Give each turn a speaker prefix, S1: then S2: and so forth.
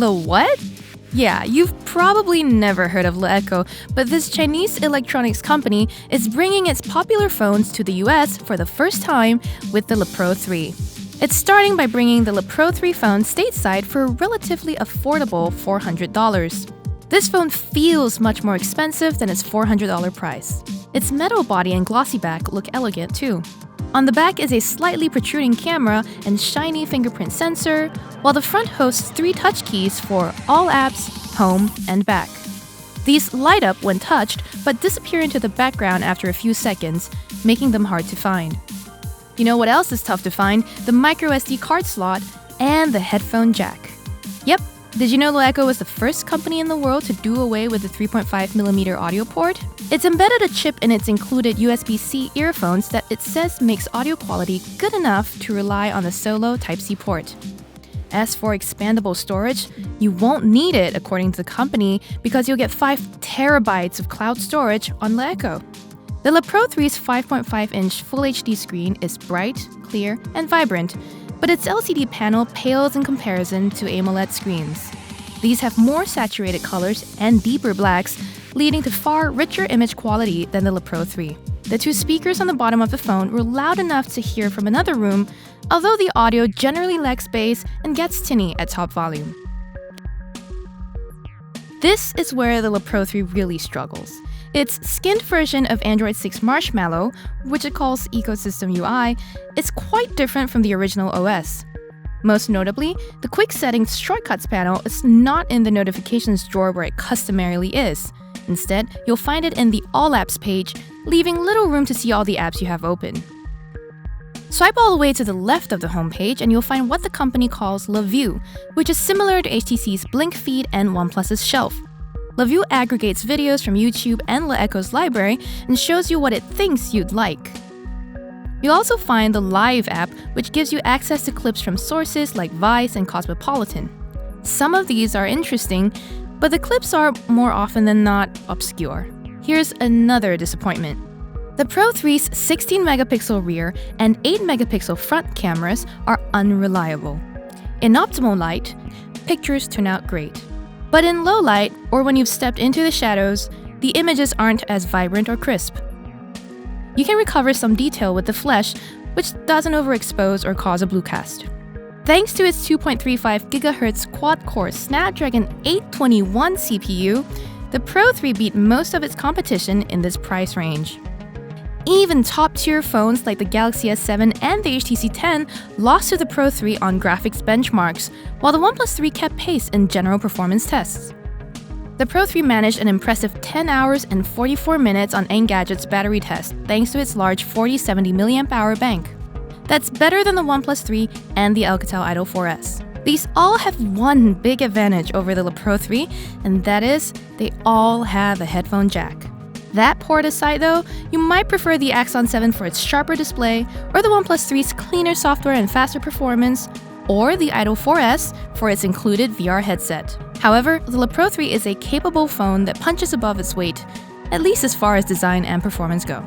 S1: what? Yeah, you've probably never heard of LeEco, but this Chinese electronics company is bringing its popular phones to the US for the first time with the Pro3. It's starting by bringing the Pro3 phone stateside for a relatively affordable $400. This phone feels much more expensive than its $400 price. Its metal body and glossy back look elegant too. On the back is a slightly protruding camera and shiny fingerprint sensor, while the front hosts 3 touch keys for all apps, home, and back. These light up when touched, but disappear into the background after a few seconds, making them hard to find. You know what else is tough to find? The microSD card slot and the headphone jack. Yep, did you know LeEco was the first company in the world to do away with the 3.5mm audio port? It's embedded a chip in its included USB-C earphones that it says makes audio quality good enough to rely on the solo Type-C port. As for expandable storage, you won't need it according to the company because you'll get 5 terabytes of cloud storage on LeEco. The Pro3's 5.5-inch Full HD screen is bright, clear, and vibrant, but its LCD panel pales in comparison to AMOLED screens. These have more saturated colors and deeper blacks, leading to far richer image quality than the Pro3. The 2 speakers on the bottom of the phone were loud enough to hear from another room, although the audio generally lacks bass and gets tinny at top volume. This is where the Pro3 really struggles. Its skinned version of Android 6 Marshmallow, which it calls Ecosystem UI, is quite different from the original OS. Most notably, the Quick Settings Shortcuts panel is not in the Notifications drawer where it customarily is. Instead, you'll find it in the All Apps page, leaving little room to see all the apps you have open. Swipe all the way to the left of the homepage and you'll find what the company calls LeView, which is similar to HTC's Blink Feed and OnePlus's Shelf. LeView aggregates videos from YouTube and LeEco's library and shows you what it thinks you'd like. You'll also find the Live app, which gives you access to clips from sources like Vice and Cosmopolitan. Some of these are interesting, but the clips are, more often than not, obscure. Here's another disappointment. The Pro3's 16-megapixel rear and 8-megapixel front cameras are unreliable. In optimal light, pictures turn out great. But in low light, or when you've stepped into the shadows, the images aren't as vibrant or crisp. You can recover some detail with the flash, which doesn't overexpose or cause a blue cast. Thanks to its 2.35 GHz quad-core Snapdragon 821 CPU, the Pro3 beat most of its competition in this price range. Even top-tier phones like the Galaxy S7 and the HTC 10 lost to the Pro3 on graphics benchmarks, while the OnePlus 3 kept pace in general performance tests. The Pro3 managed an impressive 10 hours and 44 minutes on Engadget's battery test thanks to its large 4070 mAh bank. That's better than the OnePlus 3 and the Alcatel Idol 4S. These all have one big advantage over the Pro3, and that is, they all have a headphone jack. That port aside though, you might prefer the Axon 7 for its sharper display, or the OnePlus 3's cleaner software and faster performance, or the Idol 4S for its included VR headset. However, the Pro3 is a capable phone that punches above its weight, at least as far as design and performance go.